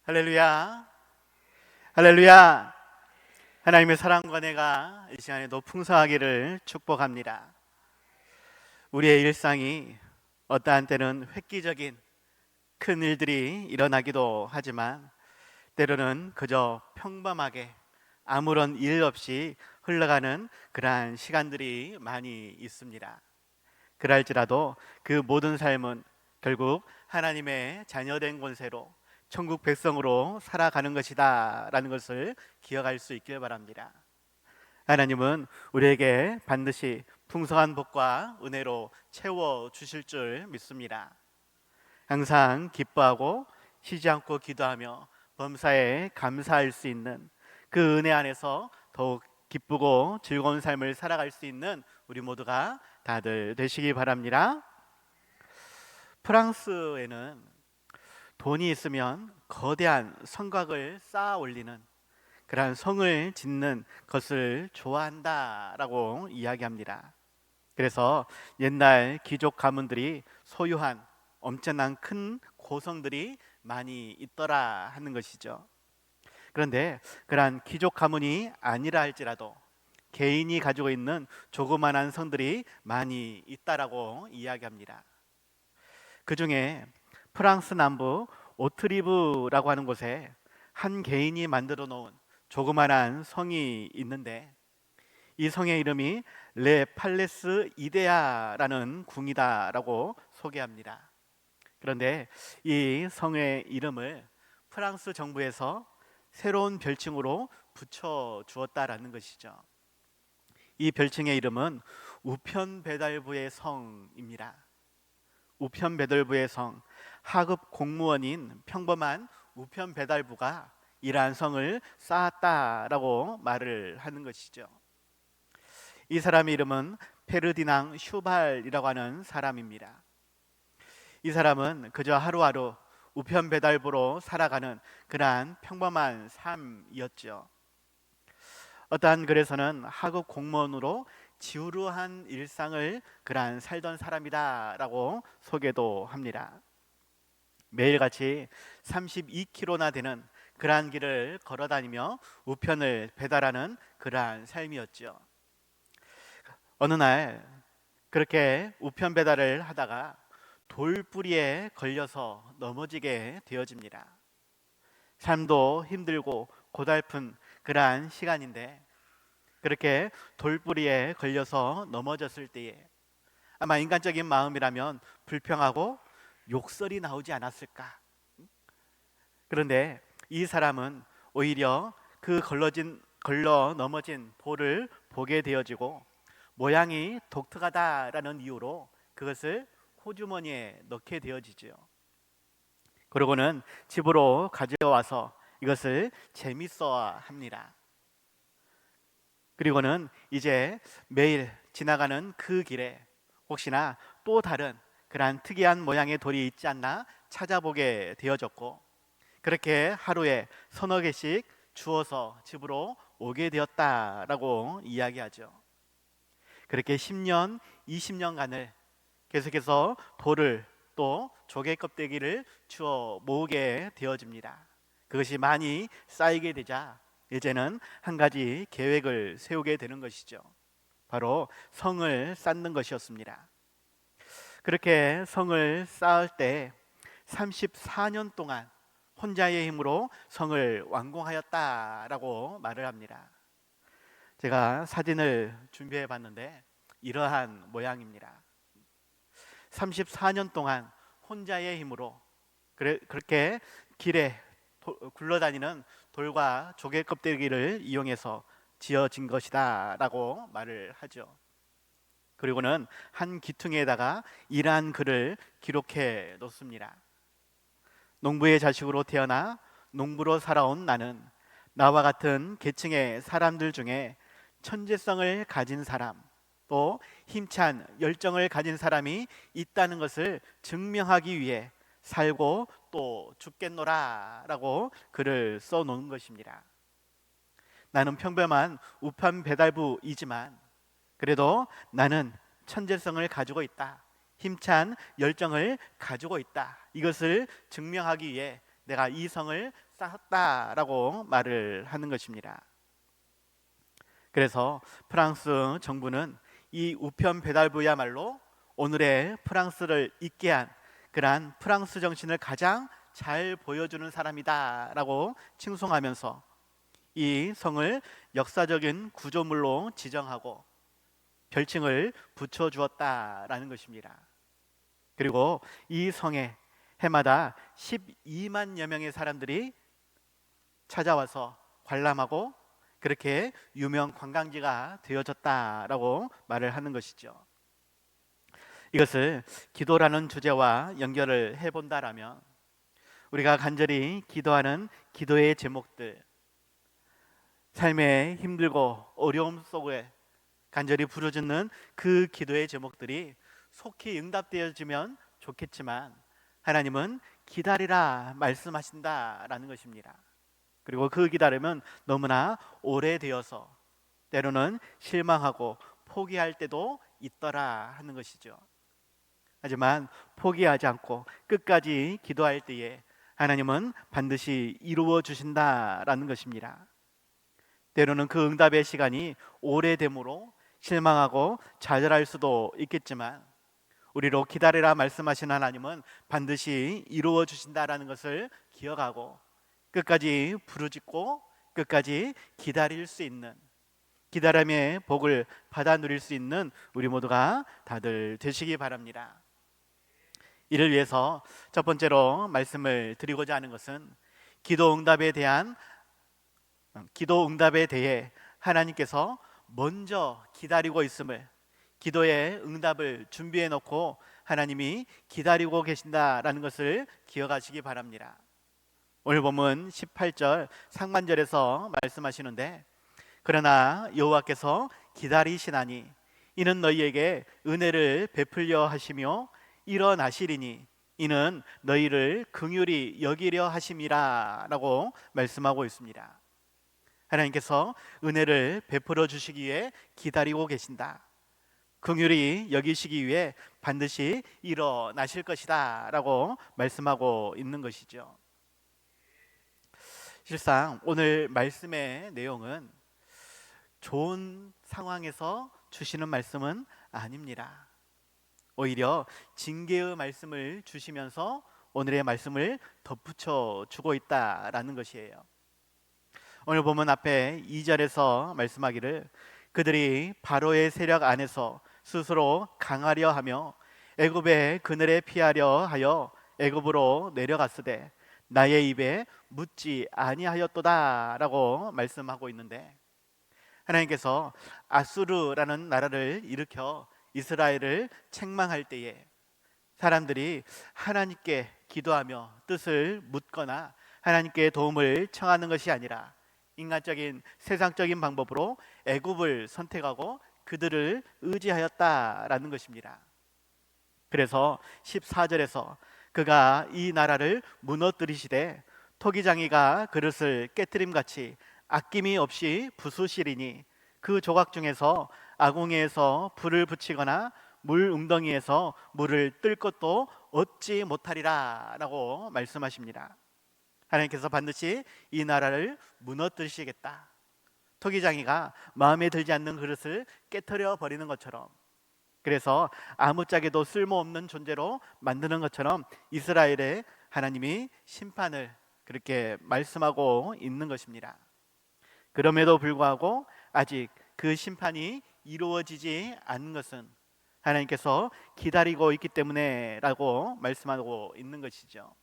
할렐루야, 할렐루야. 하나님의 사랑과 은혜가 이 시간에도 풍성하기를 축복합니다. 우리의 일상이 어떠한 때는 획기적인 큰 일들이 일어나기도 하지만 때로는 그저 평범하게 아무런 일 없이 흘러가는 그러한 시간들이 많이 있습니다. 그럴지라도 그 모든 삶은 결국 하나님의 자녀된 권세로 천국 백성으로 살아가는 것이다 라는 것을 기억할 수 있길 바랍니다. 하나님은 우리에게 반드시 풍성한 복과 은혜로 채워 주실 줄 믿습니다. 항상 기뻐하고 쉬지 않고 기도하며 범사에 감사할 수 있는 그 은혜 안에서 더욱 기쁘고 즐거운 삶을 살아갈 수 있는 우리 모두가 다들 되시기 바랍니다. 프랑스에는 돈이 있으면 거대한 성곽을 쌓아 올리는 그러한 성을 짓는 것을 좋아한다라고 이야기합니다. 그래서 옛날 귀족 가문들이 소유한 엄청난 큰 고성들이 많이 있더라 하는 것이죠. 그런데 그러한 귀족 가문이 아니라 할지라도 개인이 가지고 있는 조그만한 성들이 많이 있다라고 이야기합니다. 그 중에 프랑스 남부 오트리브라고 하는 곳에 한 개인이 만들어 놓은 조그만한 성이 있는데 이 성의 이름이 레 팔레스 이데아라는 궁이다라고 소개합니다. 그런데 이 성의 이름을 프랑스 정부에서 새로운 별칭으로 붙여 주었다라는 것이죠. 이 별칭의 이름은 우편배달부의 성입니다. 우편배달부의 성, 하급 공무원인 평범한 우편배달부가 이러한 성을 쌓았다라고 말을 하는 것이죠. 이 사람의 이름은 페르디낭 슈발이라고 하는 사람입니다. 이 사람은 그저 하루하루 우편배달부로 살아가는 그러한 평범한 삶이었죠. 어떠한 글에서는 하급 공무원으로 지루한 일상을 그러한 살던 사람이다라고 소개도 합니다. 매일같이 32km나 되는 그러한 길을 걸어다니며 우편을 배달하는 그러한 삶이었죠. 어느 날 그렇게 우편 배달을 하다가 돌뿌리에 걸려서 넘어지게 되어집니다. 삶도 힘들고 고달픈 그러한 시간인데 그렇게 돌뿌리에 걸려서 넘어졌을 때에 아마 인간적인 마음이라면 불평하고 욕설이 나오지 않았을까. 그런데 이 사람은 오히려 그 걸러 넘어진 돌을 보게 되어지고 모양이 독특하다라는 이유로 그것을 호주머니에 넣게 되어지죠. 그러고는 집으로 가져와서 이것을 재밌어 합니다. 그리고는 이제 매일 지나가는 그 길에 혹시나 또 다른 그러한 특이한 모양의 돌이 있지 않나 찾아보게 되어졌고 그렇게 하루에 서너 개씩 주워서 집으로 오게 되었다라고 이야기하죠. 그렇게 10년, 20년간을 계속해서 돌을 또 조개 껍데기를 주워 모으게 되어집니다. 그것이 많이 쌓이게 되자 이제는 한 가지 계획을 세우게 되는 것이죠. 바로 성을 쌓는 것이었습니다. 그렇게 성을 쌓을 때 34년 동안 혼자의 힘으로 성을 완공하였다라고 말을 합니다. 제가 사진을 준비해 봤는데 이러한 모양입니다. 34년 동안 혼자의 힘으로 그렇게 길에 굴러다니는 돌과 조개 껍데기를 이용해서 지어진 것이다 라고 말을 하죠. 그리고는 한 기퉁에다가 이러한 글을 기록해 놓습니다. 농부의 자식으로 태어나 농부로 살아온 나는 나와 같은 계층의 사람들 중에 천재성을 가진 사람 또 힘찬 열정을 가진 사람이 있다는 것을 증명하기 위해 살고 또 죽겠노라 라고 글을 써놓은 것입니다. 나는 평범한 우편 배달부이지만 그래도 나는 천재성을 가지고 있다, 힘찬 열정을 가지고 있다, 이것을 증명하기 위해 내가 이 성을 쌓았다라고 말을 하는 것입니다. 그래서 프랑스 정부는 이 우편 배달부야말로 오늘의 프랑스를 있게 한 그러한 프랑스 정신을 가장 잘 보여주는 사람이다라고 칭송하면서 이 성을 역사적인 구조물로 지정하고 별칭을 붙여주었다라는 것입니다. 그리고 이 성에 해마다 12만여 명의 사람들이 찾아와서 관람하고 그렇게 유명 관광지가 되어졌다라고 말을 하는 것이죠. 이것을 기도라는 주제와 연결을 해본다라면 우리가 간절히 기도하는 기도의 제목들, 삶의 힘들고 어려움 속에 간절히 부르짖는 그 기도의 제목들이 속히 응답되어지면 좋겠지만 하나님은 기다리라 말씀하신다라는 것입니다. 그리고 그 기다림은 너무나 오래되어서 때로는 실망하고 포기할 때도 있더라 하는 것이죠. 하지만 포기하지 않고 끝까지 기도할 때에 하나님은 반드시 이루어 주신다라는 것입니다. 때로는 그 응답의 시간이 오래됨으로 실망하고 좌절할 수도 있겠지만 우리로 기다리라 말씀하신 하나님은 반드시 이루어 주신다라는 것을 기억하고 끝까지 부르짖고 끝까지 기다릴 수 있는, 기다림의 복을 받아 누릴 수 있는 우리 모두가 다들 되시기 바랍니다. 이를 위해서 첫 번째로 말씀을 드리고자 하는 것은 기도 응답에 대해 하나님께서 먼저 기다리고 있음을, 기도의 응답을 준비해 놓고 하나님이 기다리고 계신다라는 것을 기억하시기 바랍니다. 오늘 본문 18절 상반절에서 말씀하시는데 그러나 여호와께서 기다리시나니 이는 너희에게 은혜를 베풀려 하시며 일어나시리니 이는 너희를 긍휼히 여기려 하심이라 라고 말씀하고 있습니다. 하나님께서 은혜를 베풀어 주시기 위해 기다리고 계신다, 긍휼히 여기시기 위해 반드시 일어나실 것이다 라고 말씀하고 있는 것이죠. 실상 오늘 말씀의 내용은 좋은 상황에서 주시는 말씀은 아닙니다. 오히려 징계의 말씀을 주시면서 오늘의 말씀을 덧붙여 주고 있다라는 것이에요. 오늘 보면 앞에 2절에서 말씀하기를 그들이 바로의 세력 안에서 스스로 강하려 하며 애굽의 그늘에 피하려 하여 애굽으로 내려갔으되 나의 입에 묻지 아니하였도다 라고 말씀하고 있는데 하나님께서 아수르라는 나라를 일으켜 이스라엘을 책망할 때에 사람들이 하나님께 기도하며 뜻을 묻거나 하나님께 도움을 청하는 것이 아니라 인간적인 세상적인 방법으로 애굽을 선택하고 그들을 의지하였다라는 것입니다. 그래서 14절에서 그가 이 나라를 무너뜨리시되 토기장이가 그릇을 깨트림같이 아낌이 없이 부수시리니 그 조각 중에서 아궁이에서 불을 붙이거나 물 웅덩이에서 물을 뜰 것도 얻지 못하리라 라고 말씀하십니다. 하나님께서 반드시 이 나라를 무너뜨리시겠다, 토기장이가 마음에 들지 않는 그릇을 깨트려 버리는 것처럼, 그래서 아무짝에도 쓸모없는 존재로 만드는 것처럼 이스라엘에 하나님이 심판을 그렇게 말씀하고 있는 것입니다. 그럼에도 불구하고 아직 그 심판이 이루어지지 않는 것은 하나님께서 기다리고 있기 때문에 라고 말씀하고 있는 것이죠.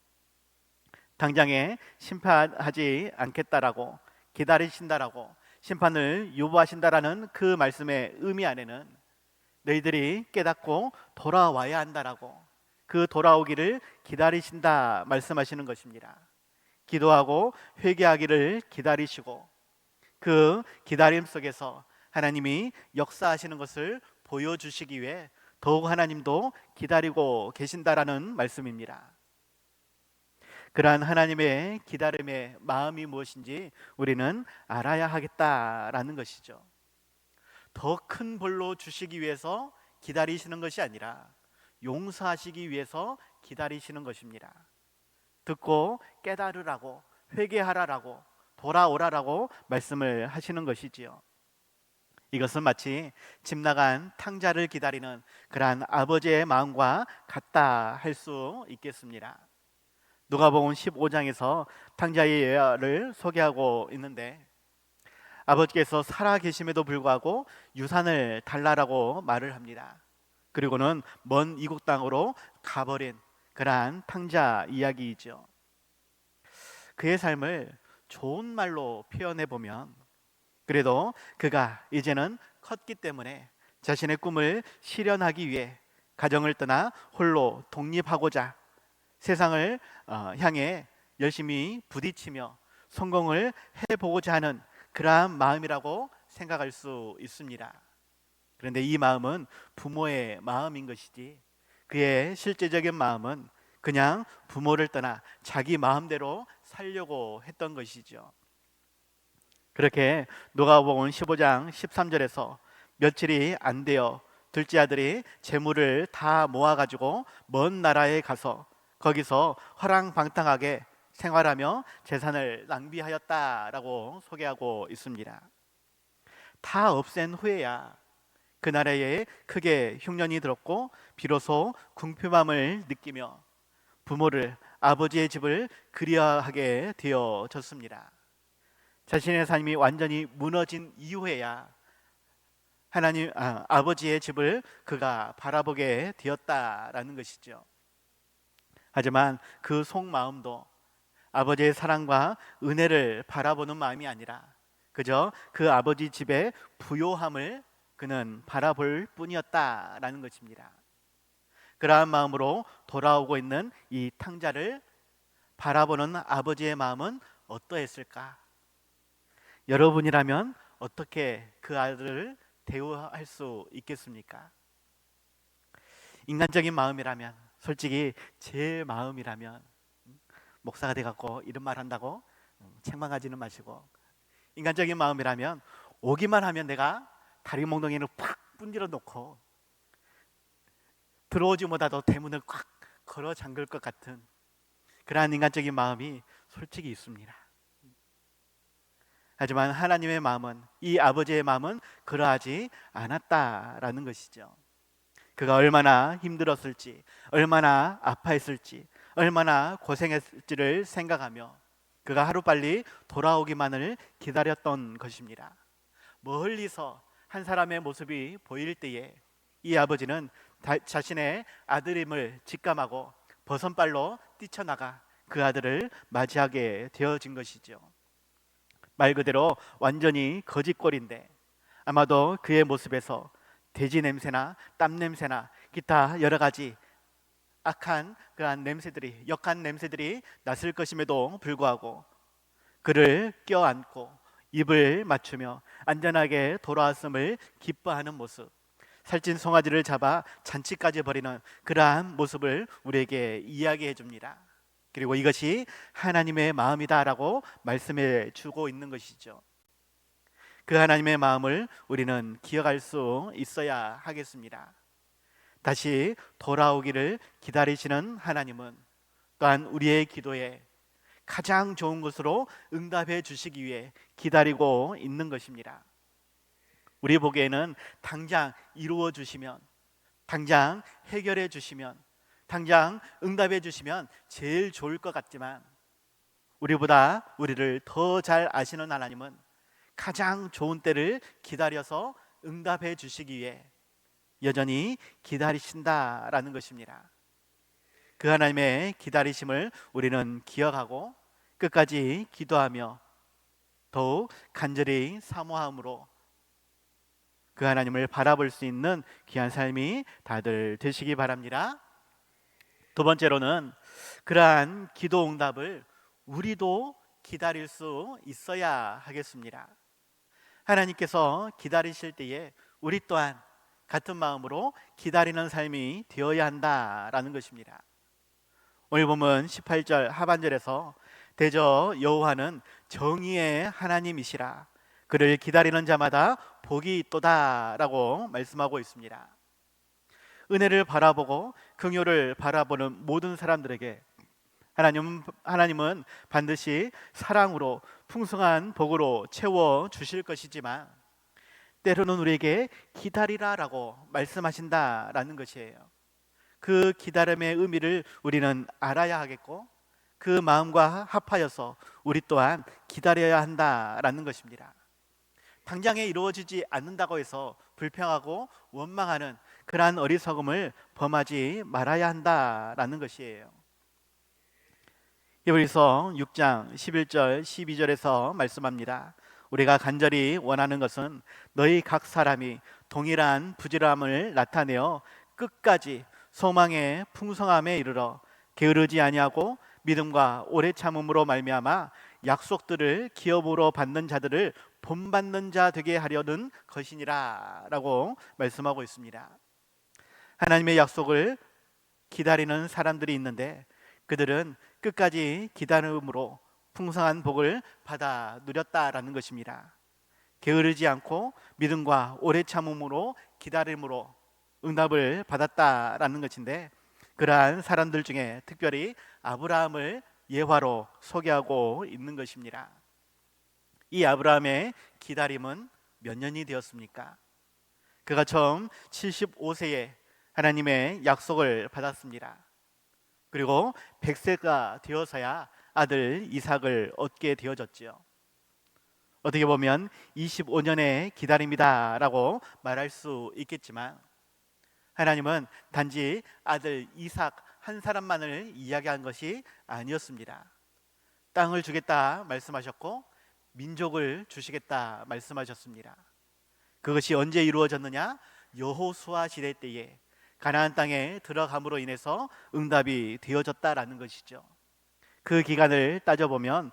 당장에 심판하지 않겠다라고 기다리신다라고 심판을 유보하신다라는 그 말씀의 의미 안에는 너희들이 깨닫고 돌아와야 한다라고 그 돌아오기를 기다리신다 말씀하시는 것입니다. 기도하고 회개하기를 기다리시고 그 기다림 속에서 하나님이 역사하시는 것을 보여주시기 위해 더욱 하나님도 기다리고 계신다라는 말씀입니다. 그러한 하나님의 기다림의 마음이 무엇인지 우리는 알아야 하겠다라는 것이죠. 더 큰 벌로 주시기 위해서 기다리시는 것이 아니라 용서하시기 위해서 기다리시는 것입니다. 듣고 깨달으라고, 회개하라라고, 돌아오라라고 말씀을 하시는 것이지요. 이것은 마치 집 나간 탕자를 기다리는 그러한 아버지의 마음과 같다 할 수 있겠습니다. 누가복음 15장에서 탕자의 예화를 소개하고 있는데, 아버지께서 살아 계심에도 불구하고 유산을 달라라고 말을 합니다. 그리고는 먼 이국 땅으로 가버린 그러한 탕자 이야기이죠. 그의 삶을 좋은 말로 표현해 보면, 그래도 그가 이제는 컸기 때문에 자신의 꿈을 실현하기 위해 가정을 떠나 홀로 독립하고자 세상을 향해 열심히 부딪히며 성공을 해보고자 하는 그러한 마음이라고 생각할 수 있습니다. 그런데 이 마음은 부모의 마음인 것이지, 그의 실제적인 마음은 그냥 부모를 떠나 자기 마음대로 살려고 했던 것이죠. 그렇게 누가복음 15장 13절에서 며칠이 안 되어 둘째 아들이 재물을 다 모아가지고 먼 나라에 가서 거기서 허랑방탕하게 생활하며 재산을 낭비하였다라고 소개하고 있습니다. 다 없앤 후에야 그 나라에 크게 흉년이 들었고 비로소 궁핍함을 느끼며 부모를, 아버지의 집을 그리워하게 되어졌습니다. 자신의 삶이 완전히 무너진 이후에야 아버지의 집을 그가 바라보게 되었다라는 것이죠. 하지만 그 속마음도 아버지의 사랑과 은혜를 바라보는 마음이 아니라 그저 그 아버지 집의 부요함을 그는 바라볼 뿐이었다라는 것입니다. 그러한 마음으로 돌아오고 있는 이 탕자를 바라보는 아버지의 마음은 어떠했을까? 여러분이라면 어떻게 그 아들을 대우할 수 있겠습니까? 인간적인 마음이라면, 솔직히 제 마음이라면, 목사가 돼갖고 이런 말 한다고 책망하지는 마시고, 인간적인 마음이라면 오기만 하면 내가 다리 몽둥이를 팍 분질러 놓고 들어오지 못하도 대문을 꽉 걸어 잠글 것 같은 그러한 인간적인 마음이 솔직히 있습니다. 하지만 하나님의 마음은, 이 아버지의 마음은 그러하지 않았다라는 것이죠. 그가 얼마나 힘들었을지, 얼마나 아파했을지, 얼마나 고생했을지를 생각하며 그가 하루빨리 돌아오기만을 기다렸던 것입니다. 멀리서 한 사람의 모습이 보일 때에 이 아버지는 자신의 아들임을 직감하고 버선발로 뛰쳐나가 그 아들을 맞이하게 되어진 것이죠. 말 그대로 완전히 거짓골인데 아마도 그의 모습에서 돼지 냄새나 땀 냄새나 기타 여러 가지 악한 그러한 냄새들이, 역한 냄새들이 났을 것임에도 불구하고 그를 껴안고 입을 맞추며 안전하게 돌아왔음을 기뻐하는 모습, 살찐 송아지를 잡아 잔치까지 벌이는 그러한 모습을 우리에게 이야기해 줍니다. 그리고 이것이 하나님의 마음이다라고 말씀해 주고 있는 것이죠. 그 하나님의 마음을 우리는 기억할 수 있어야 하겠습니다. 다시 돌아오기를 기다리시는 하나님은 또한 우리의 기도에 가장 좋은 것으로 응답해 주시기 위해 기다리고 있는 것입니다. 우리 보기에는 당장 이루어 주시면, 당장 해결해 주시면, 당장 응답해 주시면 제일 좋을 것 같지만, 우리보다 우리를 더 잘 아시는 하나님은 가장 좋은 때를 기다려서 응답해 주시기 위해 여전히 기다리신다라는 것입니다. 그 하나님의 기다리심을 우리는 기억하고 끝까지 기도하며 더욱 간절히 사모함으로 그 하나님을 바라볼 수 있는 귀한 삶이 다들 되시기 바랍니다. 두 번째로는 그러한 기도 응답을 우리도 기다릴 수 있어야 하겠습니다. 하나님께서 기다리실 때에 우리 또한 같은 마음으로 기다리는 삶이 되어야 한다라는 것입니다. 오늘 보면 18절 하반절에서 대저 여호와는 정의의 하나님이시라, 그를 기다리는 자마다 복이 있도다라고 말씀하고 있습니다. 은혜를 바라보고 긍휼을 바라보는 모든 사람들에게 하나님은 반드시 사랑으로 풍성한 복으로 채워 주실 것이지만 때로는 우리에게 기다리라라고 말씀하신다라는 것이에요. 그 기다림의 의미를 우리는 알아야 하겠고 그 마음과 합하여서 우리 또한 기다려야 한다라는 것입니다. 당장에 이루어지지 않는다고 해서 불평하고 원망하는 그러한 어리석음을 범하지 말아야 한다라는 것이에요. 히브리서 6장 11절 12절에서 말씀합니다. 우리가 간절히 원하는 것은 너희 각 사람이 동일한 부지런함을 나타내어 끝까지 소망의 풍성함에 이르러 게으르지 아니하고 믿음과 오래 참음으로 말미암아 약속들을 기업으로 받는 자들을 본받는 자 되게 하려는 것이니라 라고 말씀하고 있습니다. 하나님의 약속을 기다리는 사람들이 있는데 그들은 끝까지 기다림으로 풍성한 복을 받아 누렸다라는 것입니다. 게으르지 않고 믿음과 오래 참음으로 기다림으로 응답을 받았다라는 것인데 그러한 사람들 중에 특별히 아브라함을 예화로 소개하고 있는 것입니다. 이 아브라함의 기다림은 몇 년이 되었습니까? 그가 처음 75세에 하나님의 약속을 받았습니다. 그리고 100세가 되어서야 아들 이삭을 얻게 되어졌지요. 어떻게 보면 25년의 기다림이다 라고 말할 수 있겠지만 하나님은 단지 아들 이삭 한 사람만을 이야기한 것이 아니었습니다. 땅을 주겠다 말씀하셨고 민족을 주시겠다 말씀하셨습니다. 그것이 언제 이루어졌느냐? 여호수아 시대 때에 가나안 땅에 들어감으로 인해서 응답이 되어졌다라는 것이죠. 그 기간을 따져보면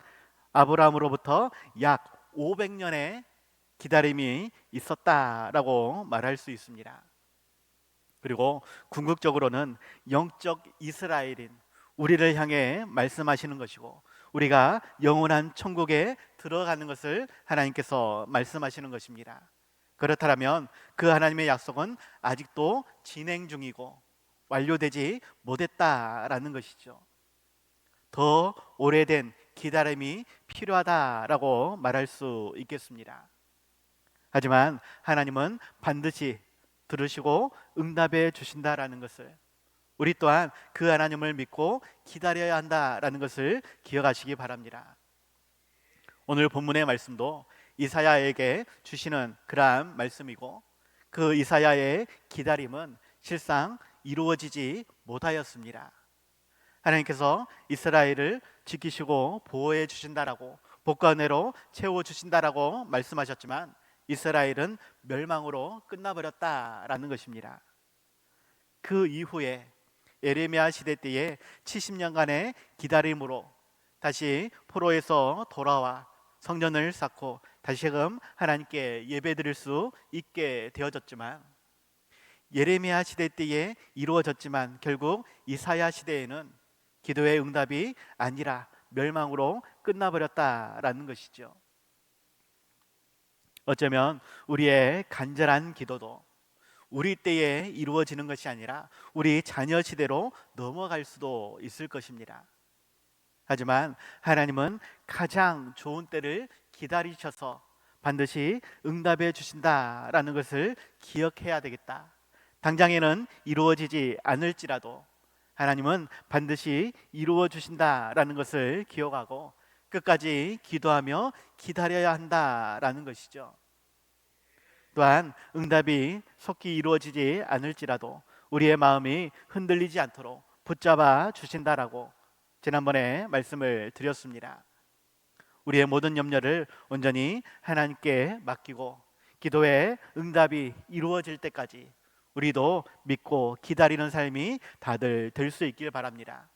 아브라함으로부터 약 500년의 기다림이 있었다라고 말할 수 있습니다. 그리고 궁극적으로는 영적 이스라엘인 우리를 향해 말씀하시는 것이고 우리가 영원한 천국에 들어가는 것을 하나님께서 말씀하시는 것입니다. 그렇다면 그 하나님의 약속은 아직도 진행 중이고 완료되지 못했다라는 것이죠. 더 오래된 기다림이 필요하다라고 말할 수 있겠습니다. 하지만 하나님은 반드시 들으시고 응답해 주신다라는 것을 우리 또한 그 하나님을 믿고 기다려야 한다라는 것을 기억하시기 바랍니다. 오늘 본문의 말씀도 이사야에게 주시는 그러한 말씀이고 그 이사야의 기다림은 실상 이루어지지 못하였습니다. 하나님께서 이스라엘을 지키시고 보호해 주신다라고 복과 은혜로 채워 주신다라고 말씀하셨지만 이스라엘은 멸망으로 끝나버렸다라는 것입니다. 그 이후에 예레미야 시대 때에 70년간의 기다림으로 다시 포로에서 돌아와 성전을 쌓고 다시금 하나님께 예배드릴 수 있게 되어졌지만 예레미야 시대 때에 이루어졌지만 결국 이사야 시대에는 기도의 응답이 아니라 멸망으로 끝나버렸다라는 것이죠. 어쩌면 우리의 간절한 기도도 우리 때에 이루어지는 것이 아니라 우리 자녀 시대로 넘어갈 수도 있을 것입니다. 하지만 하나님은 가장 좋은 때를 기다리셔서 반드시 응답해 주신다라는 것을 기억해야 되겠다. 당장에는 이루어지지 않을지라도 하나님은 반드시 이루어 주신다라는 것을 기억하고 끝까지 기도하며 기다려야 한다라는 것이죠. 또한 응답이 속히 이루어지지 않을지라도 우리의 마음이 흔들리지 않도록 붙잡아 주신다라고 지난번에 말씀을 드렸습니다. 우리의 모든 염려를 온전히 하나님께 맡기고 기도의 응답이 이루어질 때까지 우리도 믿고 기다리는 삶이 다들 될 수 있길 바랍니다.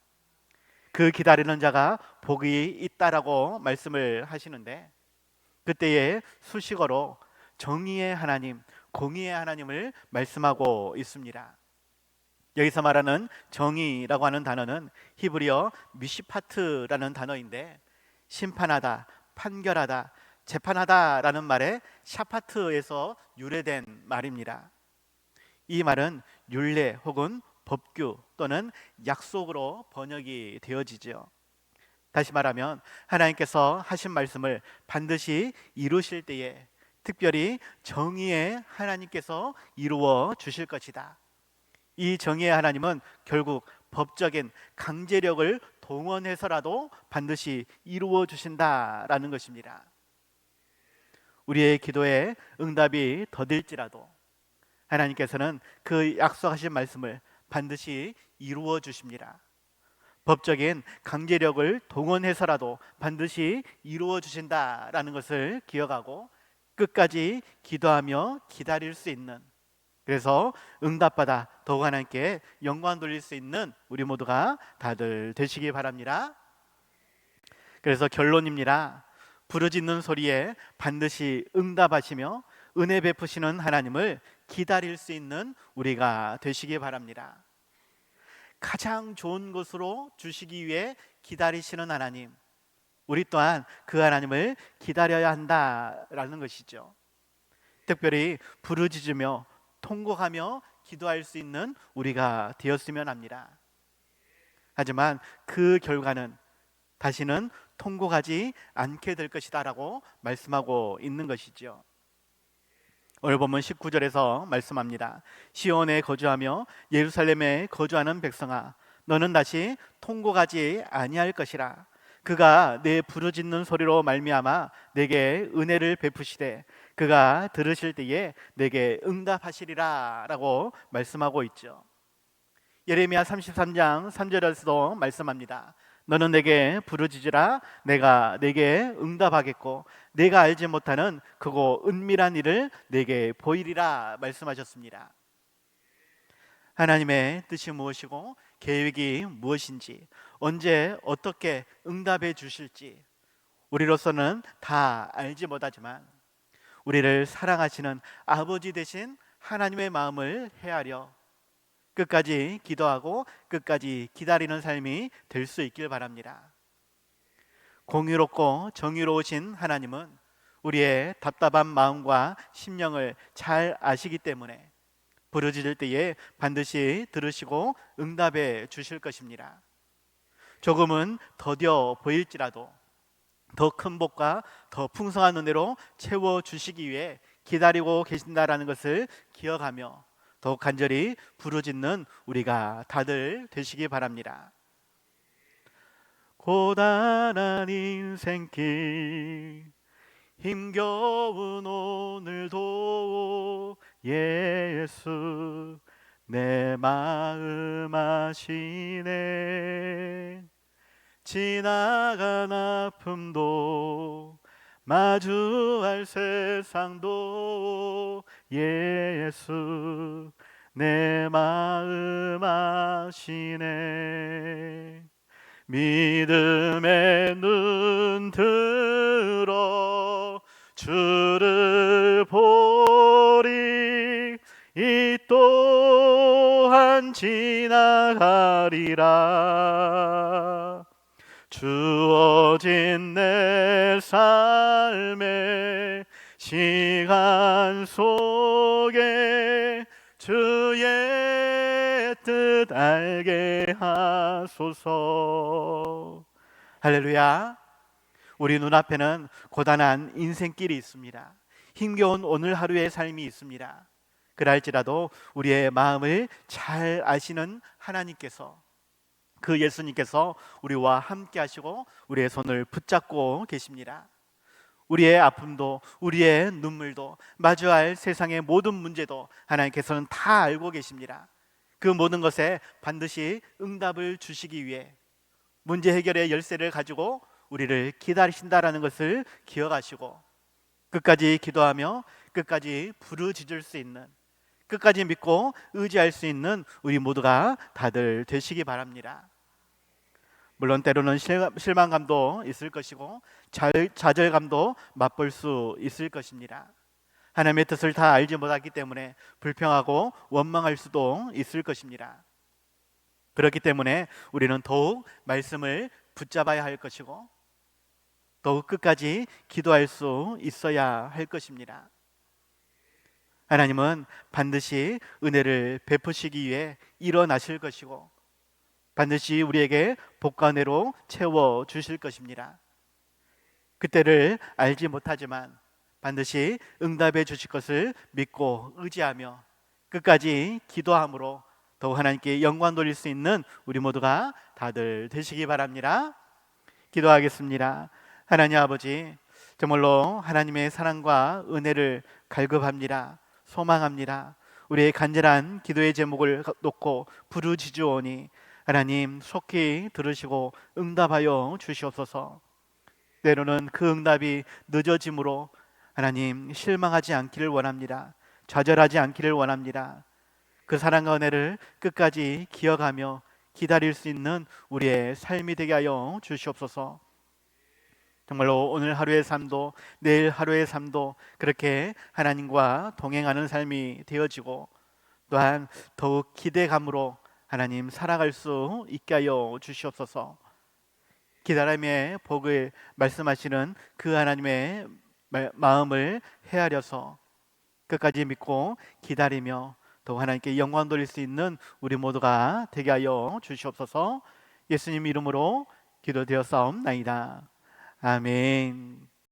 그 기다리는 자가 복이 있다라고 말씀을 하시는데 그때에 수식어로 정의의 하나님, 공의의 하나님을 말씀하고 있습니다. 여기서 말하는 정의라고 하는 단어는 히브리어 미시파트라는 단어인데 심판하다, 판결하다, 재판하다라는 말에 샤파트에서 유래된 말입니다. 이 말은 율례 혹은 법규 또는 약속으로 번역이 되어지죠. 다시 말하면 하나님께서 하신 말씀을 반드시 이루실 때에 특별히 정의의 하나님께서 이루어 주실 것이다. 이 정의의 하나님은 결국 법적인 강제력을 동원해서라도 반드시 이루어 주신다라는 것입니다. 우리의 기도에 응답이 더딜지라도 하나님께서는 그 약속하신 말씀을 반드시 이루어 주십니다. 법적인 강제력을 동원해서라도 반드시 이루어 주신다라는 것을 기억하고 끝까지 기도하며 기다릴 수 있는, 그래서 응답받아 더욱 하나님께 영광 돌릴 수 있는 우리 모두가 다들 되시기 바랍니다. 그래서 결론입니다. 부르짖는 소리에 반드시 응답하시며 은혜 베푸시는 하나님을 기다릴 수 있는 우리가 되시기 바랍니다. 가장 좋은 것으로 주시기 위해 기다리시는 하나님, 우리 또한 그 하나님을 기다려야 한다라는 것이죠. 특별히 부르짖으며 통곡하며 기도할 수 있는 우리가 되었으면 합니다. 하지만 그 결과는 다시는 통곡하지 않게 될 것이다 라고 말씀하고 있는 것이죠. 오늘 본문 19절에서 말씀합니다. 시온에 거주하며 예루살렘에 거주하는 백성아, 너는 다시 통곡하지 아니할 것이라. 그가 내 부르짖는 소리로 말미암아 내게 은혜를 베푸시되 그가 들으실 때에 내게 응답하시리라 라고 말씀하고 있죠. 예레미야 33장 3절에서도 말씀합니다. 너는 내게 부르짖으라. 내가 내게 응답하겠고 내가 알지 못하는 크고 은밀한 일을 내게 보이리라 말씀하셨습니다. 하나님의 뜻이 무엇이고 계획이 무엇인지, 언제 어떻게 응답해 주실지 우리로서는 다 알지 못하지만 우리를 사랑하시는 아버지 되신 하나님의 마음을 헤아려 끝까지 기도하고 끝까지 기다리는 삶이 될 수 있길 바랍니다. 공의롭고 정의로우신 하나님은 우리의 답답한 마음과 심령을 잘 아시기 때문에 부르짖을 때에 반드시 들으시고 응답해 주실 것입니다. 조금은 더뎌 보일지라도 더 큰 복과 더 풍성한 은혜로 채워주시기 위해 기다리고 계신다라는 것을 기억하며 더욱 간절히 부르짖는 우리가 다들 되시기 바랍니다. 고단한 인생길 힘겨운 오늘도 예수 내 마음 아시네. 지나간 아픔도 마주할 세상도 예수 내 마음 아시네. 믿음의 눈 들어 주를 보리. 이 또한 지나가리라. 주어진 내 삶의 시간 속에 주의 뜻 알게 하소서. 할렐루야. 우리 눈앞에는 고단한 인생길이 있습니다. 힘겨운 오늘 하루의 삶이 있습니다. 그랄지라도 우리의 마음을 잘 아시는 하나님께서, 그 예수님께서 우리와 함께 하시고 우리의 손을 붙잡고 계십니다. 우리의 아픔도 우리의 눈물도 마주할 세상의 모든 문제도 하나님께서는 다 알고 계십니다. 그 모든 것에 반드시 응답을 주시기 위해 문제 해결의 열쇠를 가지고 우리를 기다리신다라는 것을 기억하시고 끝까지 기도하며 끝까지 부르짖을 수 있는, 끝까지 믿고 의지할 수 있는 우리 모두가 다들 되시기 바랍니다. 물론 때로는 실망감도 있을 것이고 좌절감도 맛볼 수 있을 것입니다. 하나님의 뜻을 다 알지 못하기 때문에 불평하고 원망할 수도 있을 것입니다. 그렇기 때문에 우리는 더욱 말씀을 붙잡아야 할 것이고 더욱 끝까지 기도할 수 있어야 할 것입니다. 하나님은 반드시 은혜를 베푸시기 위해 일어나실 것이고 반드시 우리에게 복과 은혜로 채워 주실 것입니다. 그때를 알지 못하지만 반드시 응답해 주실 것을 믿고 의지하며 끝까지 기도함으로 더욱 하나님께 영광 돌릴 수 있는 우리 모두가 다들 되시기 바랍니다. 기도하겠습니다. 하나님 아버지, 정말로 하나님의 사랑과 은혜를 갈급합니다. 소망합니다. 우리의 간절한 기도의 제목을 놓고 부르짖으오니 하나님 속히 들으시고 응답하여 주시옵소서. 때로는 그 응답이 늦어짐으로 하나님 실망하지 않기를 원합니다. 좌절하지 않기를 원합니다. 그 사랑과 은혜를 끝까지 기억하며 기다릴 수 있는 우리의 삶이 되게 하여 주시옵소서. 정말로 오늘 하루의 삶도 내일 하루의 삶도 그렇게 하나님과 동행하는 삶이 되어지고 또한 더욱 기대감으로 하나님 살아갈 수 있게 하여 주시옵소서. 기다림의 복을 말씀하시는 그 하나님의 마음을 헤아려서 끝까지 믿고 기다리며 또 하나님께 영광 돌릴 수 있는 우리 모두가 되게 하여 주시옵소서. 예수님 이름으로 기도되었사옵나이다. 아멘.